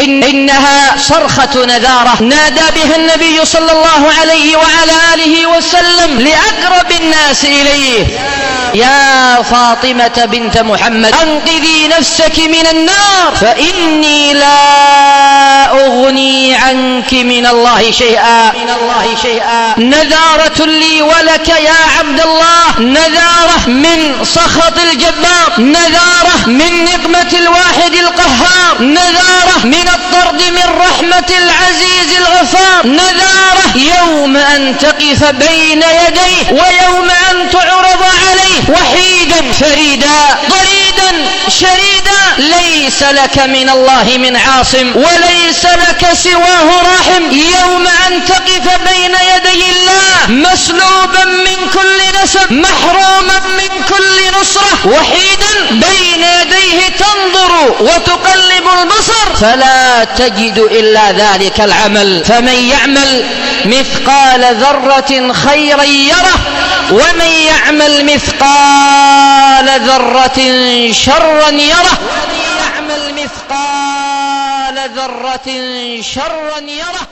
إنها صرخة نذارة نادى بها النبي صلى الله عليه وعلى آله وسلم لأقرب الناس إليه: يا فاطمة بنت محمد، أنقذي نفسك من النار، فإني لا أغني عنك من الله شيئا. نذارة لي ولك يا عبد الله، نذارة من سخط الجبار، نذارة من نقمة الواحد القهار، نذارة من الطرد من رحمة العزيز الغفار، نذارة يوم أن تقف بين يديه ويوم أن تعرض عليه وحيدا فريدا ضريدا شريدا، ليس لك من الله من عاصم وليس لك سواه راحم. يوم أن تقف بين يدي الله مسلوبا من كل نسب، محروما من كل نصرة، وحيدا بين يديه تنظر وتقلب البصر فلا تجد إلا ذلك العمل. فمن يعمل مثقال ذرة خيرا يره، ومن يعمل مثقال ذرة شرا يره. ومن يعمل مثقال ذرة شرا يره.